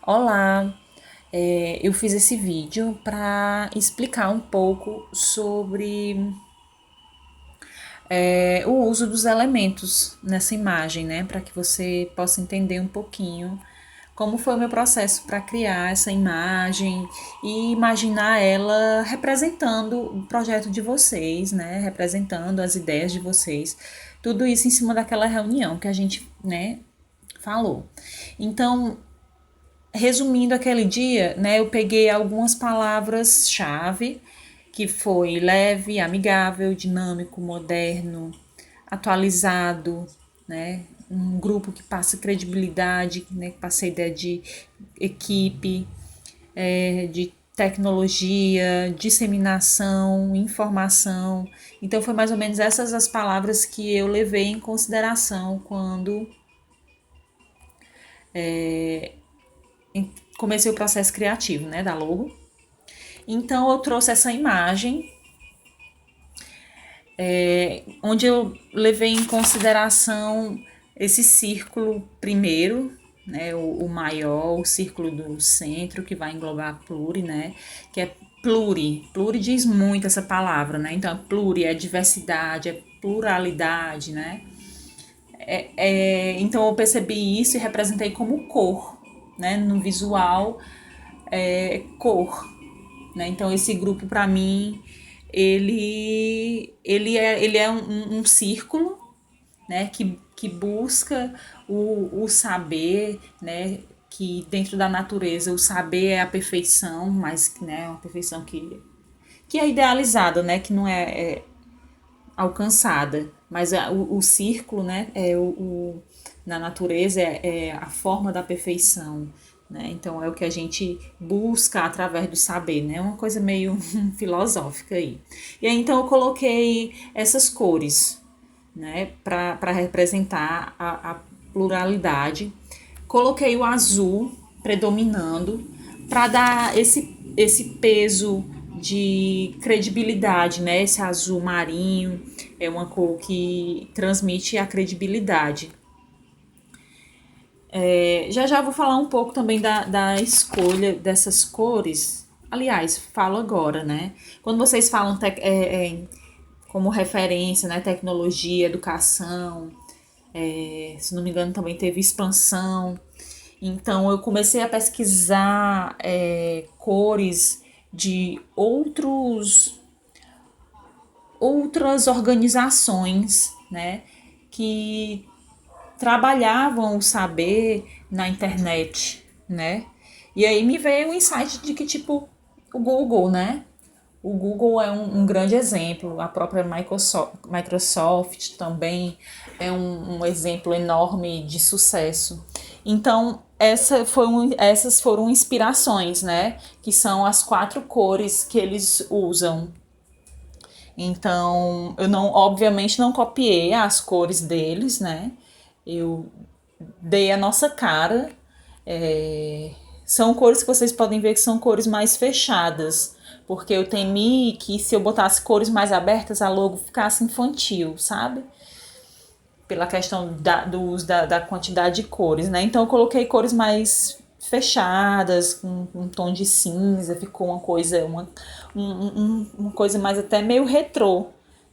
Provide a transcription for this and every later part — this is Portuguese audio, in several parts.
Olá, eu fiz esse vídeo para explicar um pouco sobre o uso dos elementos nessa imagem, né? Para que você possa entender um pouquinho como foi o meu processo para criar essa imagem e imaginar ela representando o projeto de vocês, né? Representando as ideias de vocês. Tudo isso em cima daquela reunião que a gente, né, falou. Então, resumindo aquele dia, né, eu peguei algumas palavras-chave, que foi leve, amigável, dinâmico, moderno, atualizado, né, um grupo que passa credibilidade, né, que passa a ideia de equipe, de tecnologia, disseminação, informação. Então foi mais ou menos essas as palavras que eu levei em consideração quando comecei o processo criativo, né, da logo. Então eu trouxe essa imagem, onde eu levei em consideração esse círculo primeiro, né, o maior, o círculo do centro, que vai englobar a pluri, né, que é pluri. Pluri diz muito essa palavra, né, então pluri é diversidade, é pluralidade, né. Então eu percebi isso e representei como cor, né, no visual, cor, né? Então esse grupo para mim ele é um círculo, né? Que busca o saber, né? Que dentro da natureza o saber é a perfeição, mas né, uma perfeição que é idealizada, né? Que não é alcançada, mas o círculo, né? Na natureza é a forma da perfeição, né? Então é o que a gente busca através do saber, né? Uma coisa meio filosófica aí. E aí então eu coloquei essas cores, né? Para representar a pluralidade. Coloquei o azul predominando para dar esse peso de credibilidade, né? Esse azul marinho é uma cor que transmite a credibilidade. Já já vou falar um pouco também da escolha dessas cores. Aliás, falo agora, né? Quando vocês falam como referência, né? Tecnologia, educação, se não me engano também teve expansão. Então eu comecei a pesquisar cores de outras organizações, né? Que trabalhavam o saber na internet, né? E aí me veio o insight de que, tipo, o Google, né? O Google é um grande exemplo, a própria Microsoft também é um exemplo enorme de sucesso. Então, essas foram inspirações, né? Que são as 4 cores que eles usam. Então, eu não, obviamente, não copiei as cores deles, né? Eu dei a nossa cara. São cores que vocês podem ver que são cores mais fechadas, porque eu temi que se eu botasse cores mais abertas a logo ficasse infantil, sabe? Pela questão do uso da quantidade de cores, né? Então eu coloquei cores mais fechadas, com um tom de cinza, ficou uma coisa mais até meio retrô.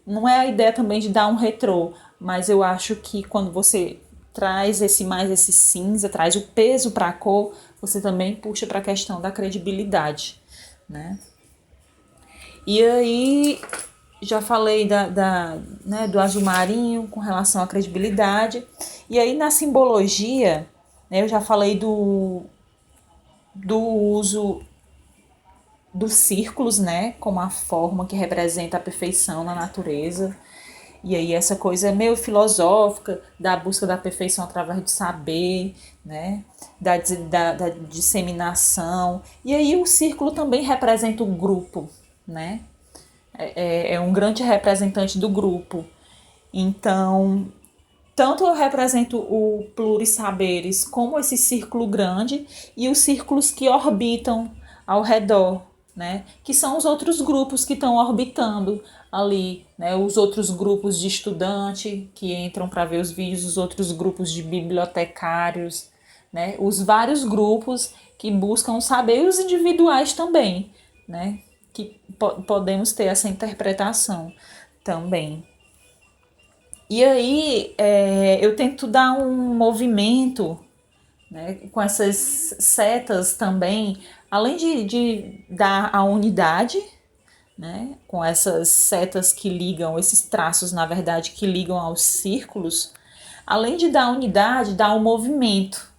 Não é a ideia também de dar um retrô, mas eu acho que quando você traz esse cinza, traz o peso para a cor, você também puxa para a questão da credibilidade, né? E aí já falei né, do azul marinho com relação à credibilidade. E aí na simbologia, né, eu já falei do uso dos círculos, né, como a forma que representa a perfeição na natureza. E aí essa coisa é meio filosófica da busca da perfeição através do saber, né? Da disseminação. E aí o círculo também representa o grupo, né? É um grande representante do grupo. Então, tanto eu represento o plurisaberes como esse círculo grande e os círculos que orbitam ao redor, né? Que são os outros grupos que estão orbitando ali, né? Os outros grupos de estudante que entram para ver os vídeos, os outros grupos de bibliotecários, né? Os vários grupos que buscam saber, e os individuais também, né? Que podemos ter essa interpretação também. E aí eu tento dar um movimento, né, com essas setas também, além de dar a unidade, né, com essas setas que ligam, esses traços, na verdade, que ligam aos círculos, além de dar unidade, dá um movimento,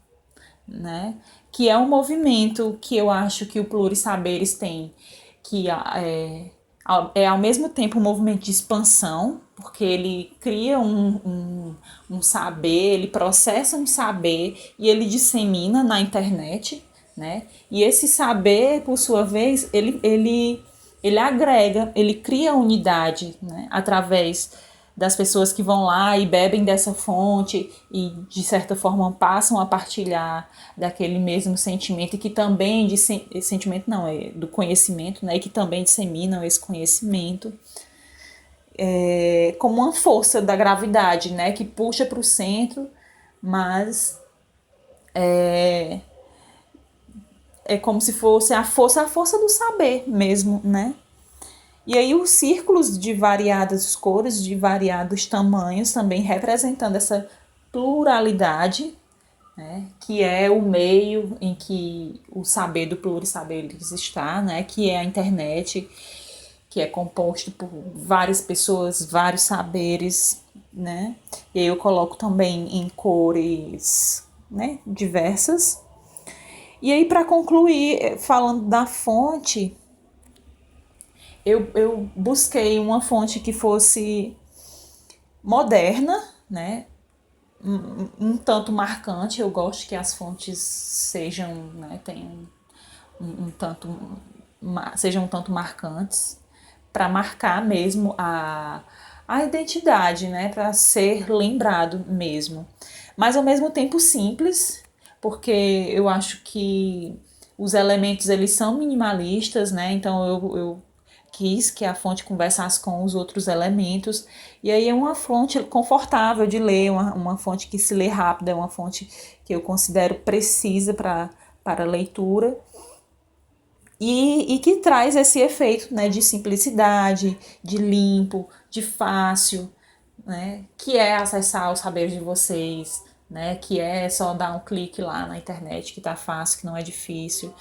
né, que é um movimento que eu acho que o Plurisaberes tem, que é ao mesmo tempo um movimento de expansão, porque ele cria um saber, ele processa um saber e ele dissemina na internet, né? E esse saber, por sua vez, ele agrega, ele cria unidade, né? Através das pessoas que vão lá e bebem dessa fonte e, de certa forma, passam a partilhar daquele mesmo sentimento e que também, sentimento não, é do conhecimento, né, e que também disseminam esse conhecimento, como uma força da gravidade, né, que puxa para o centro, mas é como se fosse a força do saber mesmo, né? E aí os círculos de variadas cores, de variados tamanhos, também representando essa pluralidade, né, que é o meio em que o saber do Plurisaberes está, né, que é a internet, que é composto por várias pessoas, vários saberes, né? E aí eu coloco também em cores, né, diversas. E aí, para concluir, falando da fonte, eu busquei uma fonte que fosse moderna, né? Um tanto marcante. Eu gosto que as fontes sejam, né, tenham sejam um tanto marcantes, para marcar mesmo a identidade, né? Para ser lembrado mesmo. Mas ao mesmo tempo simples, porque eu acho que os elementos eles são minimalistas, né? Então eu quis que a fonte conversasse com os outros elementos. E aí é uma fonte confortável de ler, uma fonte que se lê rápido, é uma fonte que eu considero precisa para leitura. E que traz esse efeito, né, de simplicidade, de limpo, de fácil, né, que é acessar os saberes de vocês, né, que é só dar um clique lá na internet, que tá fácil, que não é difícil.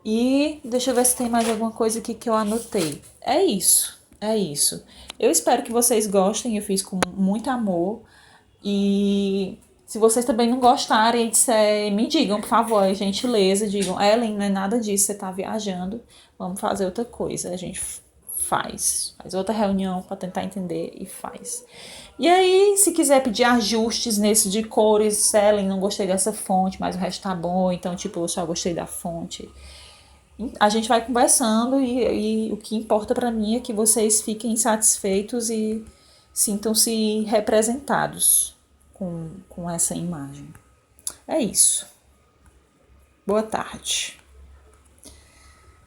E deixa eu ver se tem mais alguma coisa aqui que eu anotei. É isso, é isso. Eu espero que vocês gostem, eu fiz com muito amor. E se vocês também não gostarem, me digam, por favor, gentileza, digam, Ellen, não é nada disso, você tá viajando, vamos fazer outra coisa. A gente faz outra reunião para tentar entender e faz. E aí, se quiser pedir ajustes nesse de cores, Ellen, não gostei dessa fonte, mas o resto tá bom, então, tipo, eu só gostei da fonte. A gente vai conversando e o que importa para mim é que vocês fiquem satisfeitos e sintam-se representados com essa imagem. É isso. Boa tarde.